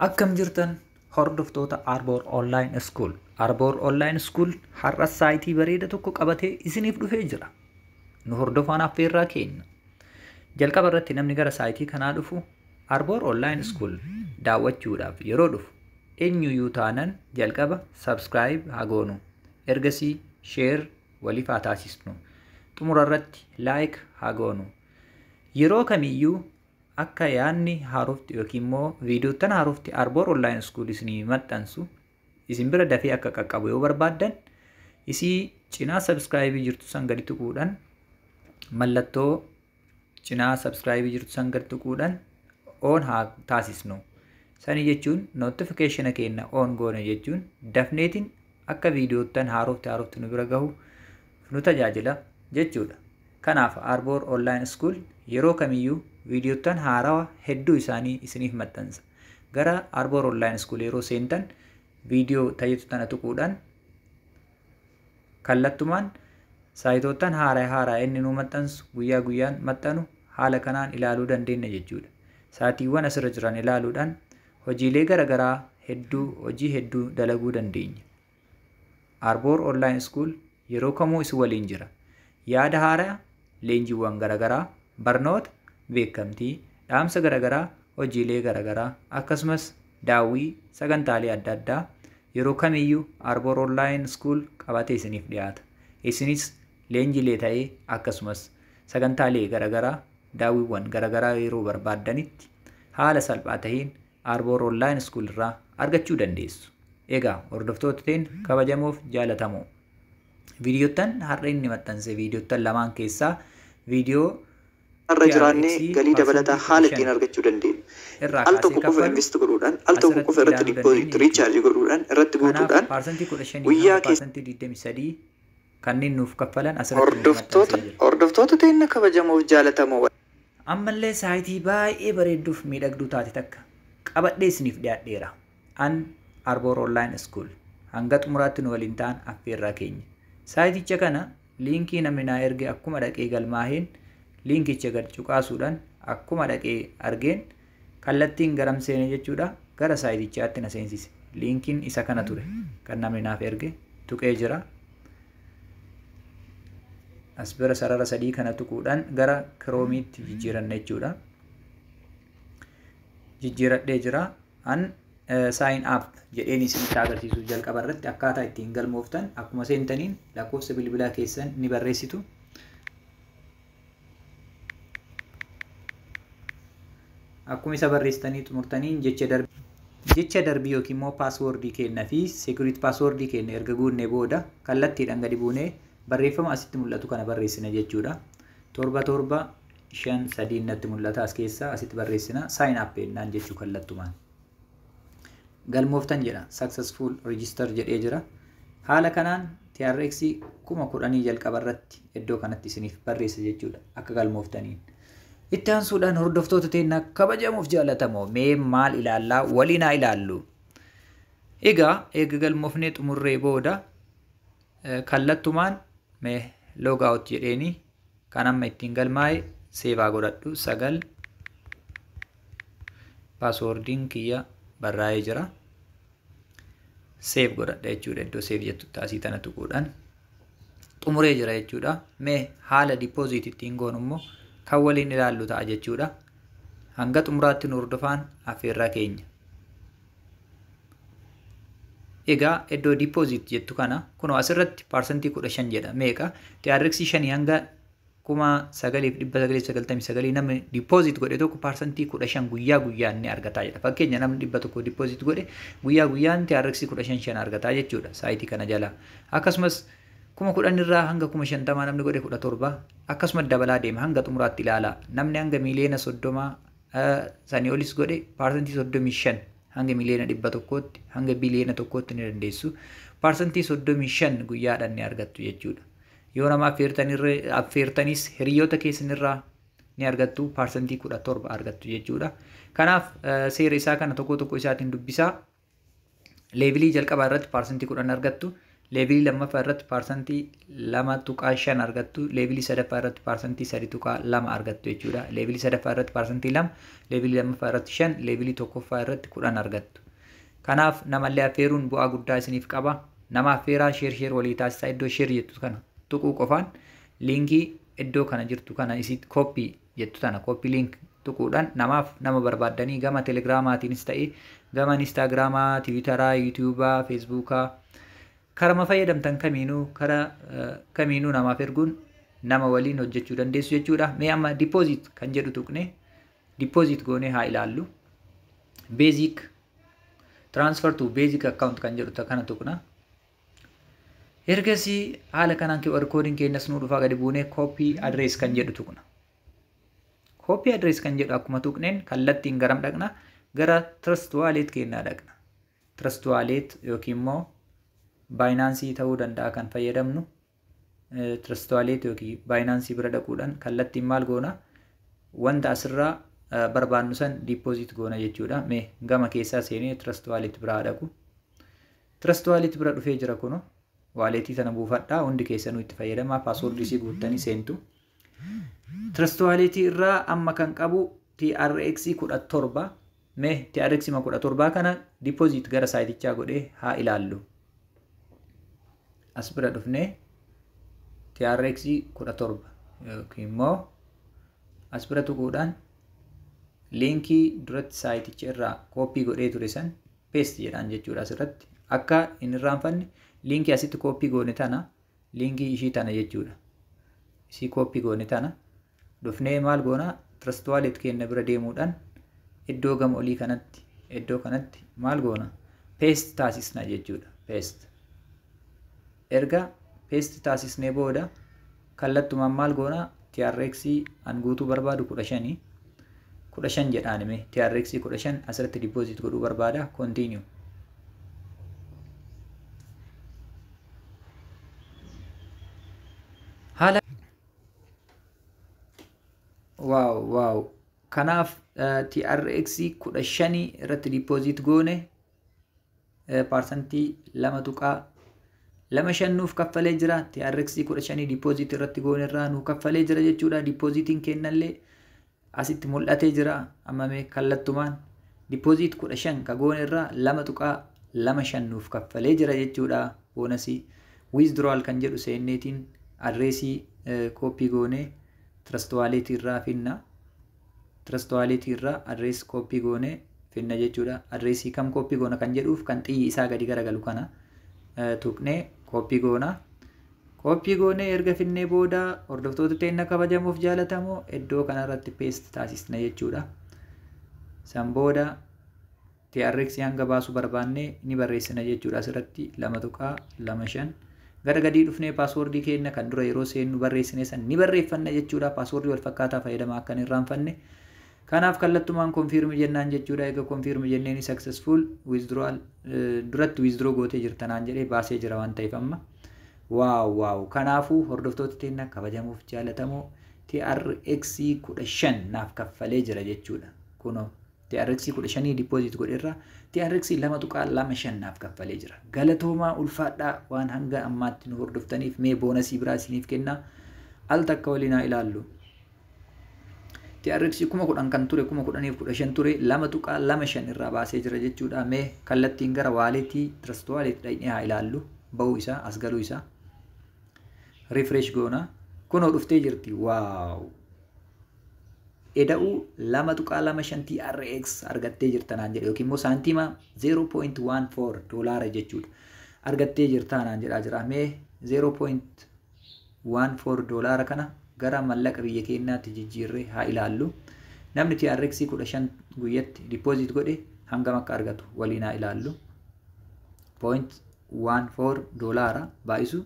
Akkam jirtan hordoftoota Arboor Online School. Arboor Online School har'a saayitii bareeda tokko qabatee isiniif dhufee jira. Nu hordofaan affeerraa keenya. Jalqaba irratti namni gara saayitii kanaa dhufu Arboor Online School daawwachuudhaaf yeroo dhufu eenyuyyuu taanan jalqaba subscribe haa goonu. Ergasii share waliif haa taasisnu. Xumura irratti like haa goonu. Yeroo kamiyyuu akka yaanni haarofti yookiin immoo viidiyoottan haarofti Arboor Online School isinii maxxansu isin bira dafee akka qaqqabu yoo barbaaddan isii cinaa subscribe jirtu san gadi tuquudhaan mallattoo cinaa subscribe jirtu san gadi tuquudhaan on haa taasisnu. Sani jechuun notification keenya on goone jechuun dafneetiin akka viidiyoottan haarofti nu bira gahu nu tajaajila jechuudha. Kanaaf Arboor Online School yeroo kamiyyuu viidiyoottan haarawaa hedduu isaanii isiniif maxxansa. Gara Arboor Online School yeroo seentan viidiyoo tajaajiltu tana tuquudhaan kallattumaan saayitoottan haaraa inni nu maxxansu guyyaa guyyaan maxxanu haala kanaan ilaaluu dandeenya jechuudha. Saatiiwwan asirra jiran ilaaluudhaan hojiilee garaagaraa hojii hedduu dalaguu dandeenya. Arboor Online School yeroo kamuu isin waliin jira. Yaada haaraa, leenjiiwwan garaagaraa, barnoota, beekamtii, dhaamsa garaagaraa, hojiilee garaagaraa akkasumas daawwii sagantaalee adda addaa yeroo kamiyyuu Arboor Online School qabatee isiniif dhiyaata. Isinis leenjiilee ta'ee akkasumas sagantaalee garaagaraa daawwiiwwan garaagaraa yeroo barbaaddanitti haala salphaa ta'een Arboor Online School irraa argachuu dandeessu. Egaa hordoftoota keenya kabajamoof jaalatamoo. Viidiyoottan har'a inni maxxanse viidiyoottan lamaan keessaa viidiyoo irra jiraannee galii dabalataa haala ittiin argachuu dandeenya. Al tokko qofa invest godhuudhaan, al tokko qofa irratti deposit recharge godhuudhaan, irratti guutuudhaan guyyaa keessatti 23 kanneen nuuf kaffalan asirratti hordoftoota teenya kabajamoof jaalatamoo. Ammallee saayitii baay'ee bareedduuf miidhagduu taate takka qabadhee isiniif dhiyaadheera. An Arboor Online School hanga xumuraatti nu waliin ta'an affeerraa keenya. Saayiticha kana liinkii namni naa erge akkuma dhaqee galmaaheen liinkicha gad cuqaasuudhaan akkuma dhaqee argeen kallattiin garam seene jechuudha gara saayitichaatti na seensise. Liinkiin isa kana ture kan namni naaf erge tuqee jira. As bira sarara sadii kana tuquudhaan gara kiroomiitti jijjiiranna jechuudha. Jijjiiradhee jira. An sign up jedheen isinitti agarsiisuu jalqaba irratti akkaataa ittiin galmooftan akkuma seentaniin lakkoofsa bilbilaa keessan ni barreessitu. Akkuma isa barreessitanii xumurtaniin jecha darbii yookiin immoo paaswoordii keenna fi security paaswoordii keenya erga guunnee booda kallattiidhaan gadi buunee barreeffama asitti mul'atu kana barreessina jechuudha. 775 natti mul'ata as keessaa asitti barreessina sign up jennaan jechuu kallattumaan. Galmooftan jedha successful register jedhee jira. Haala kanaan TRX 10,000 jalqaba irratti iddoo kanatti isiniif barreessa jechuudha akka galmooftaniin. Itti aansuudhaan hordoftoota teenya kabajamuuf jaalatamoo mee maal ilaallaa waliin haa ilaallu. Egaa eega galmoofnee xumurree booda kallattumaan mee log out jedheeni kan amma ittiin galmaa'e seevaa godhadhu 9 paaswoordiin kiyya barraa'ee jira. Save godhadha jechuudha iddoo save jettu taasii tana tuquudhaan xumuree jira jechuudha. Mee haala deposit ittiin goonu immoo kan waliin ilaallu ta'a jechuudha. Hanga xumuraatti nu hordofaan affeerraa keenya. Egaa iddoo deposit jettu kana kunoo asirratti parsantii 15 jedha. Meeqa TRX 5 hanga 9,999 namni deposit godhe tokko parsantii 15 guyyaa guyyaan ni argataa jedha. Fakkeenya namni 100 deposit godhe guyyaa guyyaan TRX 15 argataa jechuudha saayitii kana jala. Akkasumas 10,000 irraa hanga 50,000 namni godhe 17 akkasumas dabalaa deema hanga xumuraatti ilaala. Namni hanga miliyoona 30 sanii olis godhe parsantii 35 hanga miliyoona 100tti hanga biliyoona 1tti ni dandeessu. Parsantii 35 guyyaadhaan ni argattu jechuudha. Yoo nama affeertanis hiriyoota keessanirraa ni argattu parsantii 17 argattu jechuudha. Kanaaf seera isaa kana tokko isaatiin dubbisaa leevilii jalqabaa irratti parsantii 10 argattu leevilii lammaffaa irratti parsantii 2.5 argattu, leevilii sadaffaa irratti parsantii 3.2 argattu jechuudha. Leevilii sadaffaa irratti parsantii 2, leevilii lammaffaa irratti 5, leevilii tokkoffaa irratti 10 argattu. Kanaaf namallee affeeruun bu'aa guddaa isiniif qaba. Nama affeeraa sheer walii taasisaa iddoo sheer jettu kana tuquu qofaan liinkii iddoo kana jirtu kana isit koppii jettu tana koppii liink tuquudhaan namaaf nama barbaaddanii gama telegiraamaatiinis ta'e gama instaagiraamaa, tiwiitaraa, yuutiyuubaa, feesbuukaa karama fayyadamtan kamiinuu namaaf erguun nama waliin hojjechuu dandeessu jechuudha. Mee amma dipoozit kan jedhu tuqne dipoozit goonee haa ilaallu. Beezik transfer to basic account kan jedhu kana tuqna. Ergasii haala kanaan QR koodiin keenyas nuu dhufaa gadi buunee copy address kan jedhu tuqna. Copy address kan jedhu akkuma tuqneen kallattiin garam dhaqna? Gara Trust Wallet keenyaa dhaqna. Trust Wallet yookiin immoo Binance ta'uu danda'a kan fayyadamnu. Trust Wallet yookiin Binance bira dhaquudhaan kallattiin maal goona? Wanta asirraa barbaannu san deposit goona jechuudha. Mee gama keessaa seenee Trust Wallet biraa dhaqu. Trust Wallet bira dhufee jira kuno. Walletii sana buufadhaa hundi keessanuu itti fayyadamaa paaswordii isii guuttanii seentu. Trust Wallet irraa amma kan qabu TRX 17. Mee TRX 17 kana deposit gara saayitichaa godhee haa ilaallu. As bira dhufnee TRX 17 yookiin immoo as bira tuquudhaan liinkii duratti saayiticha irraa koppii godhee ture san paste jedhaan jechuudha asirratti. Akka hin irraanfanne liinkii asitti koppii goone tana liinkii ishii tana jechuudha. Isii koppii goone tana dhufnee maal goona Trust Wallet keenya bira deemuudhaan iddoo gama olii kanatti iddoo kanatti maal goona paste taasisna jechuudha. Paste erga paste taasisnee booda kallattumaan maal goona TRX an guutuu barbaadu 15 jedhaanime TRX 15 asirratti deposit godhuu barbaada. Continue. Haala wow kanaaf TRX 15 irratti deposit goone parsantii 2.25 nuuf kaffalee jira. TRX 15 deposit irratti goone irraa nuuf kaffalee jira jechuudha. Depositiin kennallee asitti mul'atee jira. Amma mee kallattumaan deposit 15 ka goone irraa 2.25 nuuf kaffalee jira jechuudha. Boonasii withdrawal kan jedhu seenneetiin adreesii koppii goone Trust Wallet irraa finna. Trust Wallet irraa adrees koppii goone finna jechuudha. Adreesii kam koppii goona kan jedhuuf kan xiyyi isaa gadi garagalu kana tuqnee koppii goona. Koppii goone erga finnee booda hordoftoota teenya kabajamuuf jaalatamoo iddoo kanarratti paste taasisna jechuudha. San booda TRX hanga baasu barbaanne ni barreessina jechuudha. Asirratti 2.25 gara gadii dhufnee paaswordii keenya kan dura yeroo seennu barreessine san ni barreeffanna jechuudha. Paaswordii wal fakkaataa fayyadamaa akka hin irraanfanne. Kanaaf kallattumaan confirm jennaan jechuudha. Egaa confirm jenneen successful withdrawal duratti withdraw gootee jirtanaan jedhee baasee jira waan ta'eef amma. Waaw kanaafuu hordoftoota teenya kabajamuuf jaalatamoo TRX 15 naaf kaffalee jira jechuudha. Kunoo TRX 15 deposit godheerra TRX 2.25 naaf kaffalee jira. Galatoomaa ulfaadhaa waan hanga ammaatti nu hordoftaniif mee boonasii biraa isiniif kenna. Al takka waliin haa ilaallu. TRX 10,000 kan ture 10,015 ture 2.25 irraa baasee jira jechuudha. Mee kallattiin gara waaletii Trust Wallet dhaqnee haa ilaallu. Ba'uu isaa as galuu isaa. Refresh goona. Kunoo dhuftee jirti. Waaw. Eda'uu 2.25 TRX argattee jirtanaan jedhe yookiin immoo saantiima 0.14 doolaara jechuudha. Argattee jirtanaan jedhaa jira. Mee 0.14 doolaara kana gara mallaqa biyya keenyaatti jijjiirree haa ilaallu. Namni TRX 15 guyyatti deposit godhe hangam akka argatu waliin haa ilaallu. 0.14 doolaara baa'isu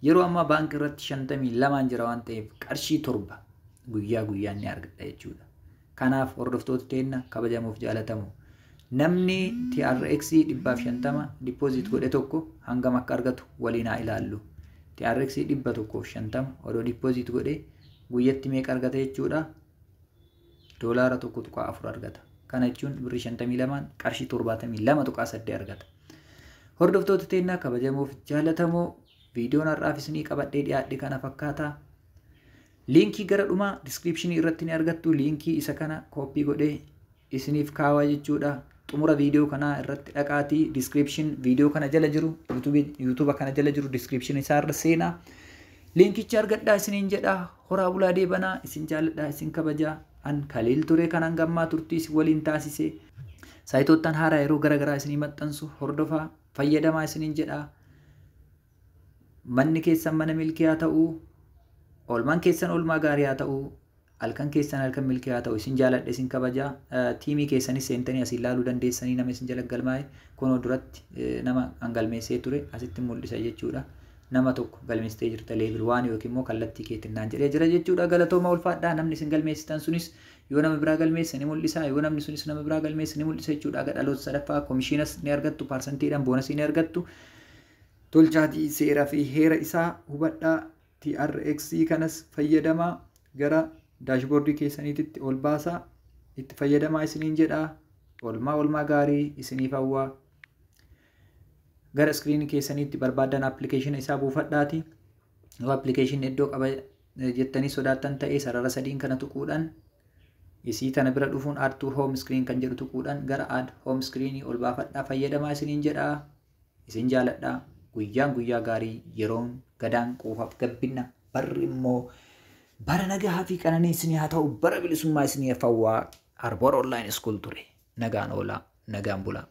yeroo ammaa baankii irratti 52 jira waan ta'eef qarshii 7 guyyaa guyyaan ni argata jechuudha. Kanaaf hordoftoota teenya kabajamuuf jaalatamu. Namni TRX 150 deposit godhe tokko hangam akka argatu waliin haa ilaallu. TRX 150 odoo deposit godhe guyyatti meeqa argata jechuudha? Doolaara 1.4 argata. Kana jechuun birrii 52 qarshii 72.8 argata. Hordoftoota teennaa kabajamoo fi jaallatamoo viidiyoon har'aaf isinii qabadhee dhiyaadhe kana fakkaata. Liinkii gara dhumaa diskiripshinii irratti ni argattu. Liinkii isa kana kooppii godhee isiniif kaawaa jechuudha. Xumura viidiyoo kanaa irratti dhaqaatii diskiripshin viidiyoo kana jala jiru yuutuuba kana jala jiru diskiripshin isaa irra seenaa. Liinkicha argadhaa isiniin jedhaa. Horaa bulaa deebanaa isin jaalladhaa isin kabajaa. An Kaliil ture kanan gammaa turtii isin waliin taasise. Saayitoottan haaraa yeroo garaagaraa isinii maxxansu hordofaa fayyadamaa isiniin jedhaa. Manni keessan mana milkii haa ta'uu, oolmaan keessan oolmaa gaarii haa ta'uu, halkan keessan halkan milkii haa ta'uu isin jaalladha isin kabajaa. Tiimii keessanis seentanii asiin ilaaluu dandeessanii nama isin jala galmaa'e kunoo duratti nama galmeessee ture asitti mul'isa jechuudha. Nama tokko galmeessitee jirta leebil waan yookiin immoo kallattii keetinnaan jedhee jira jechuudha. Galatooma ulfaadhaa namni isin galmeessitan sunis yoo nama biraa galmeesse ni mul'isa, yoo namni sunis nama biraa galmeesse ni mul'isa jechuudha. Dhaloota sadaffaa komishiinas ni argattu, paarsantiidhaan boonasii ni argattu. Tolchaatii seeraa fi heera isaa hubadhaa. TRX kanas fayyadamaa gara daashboordii keessaniitti ol baasaa itti fayyadamaa isiniin jedhaa. Oolmaa gaarii isiniif hawwaa. Gara iskiriinii keessaniitti barbaadan appilikeeshina isaa buufadhaati. Yoo appilikeeshinni iddoo qaba jettanii sodaattan ta'ee sarara sadiin kana tuquudhaan isii tana bira dhufuun add to home screen kan jedhu tuquudhaan gara add home screenii ol baafadhaa fayyadamaa isiniin jedhaa. Isin jaalladhaa. Guyyaa gaarii yeroon gadaan quufaaf gabbinna barri immoo bara nagaa fi qananii isinii haa ta'u bara bilisummaa isinii hafawwaa Arboor Online School ture. Nagaan oolaa, nagaan bulaa.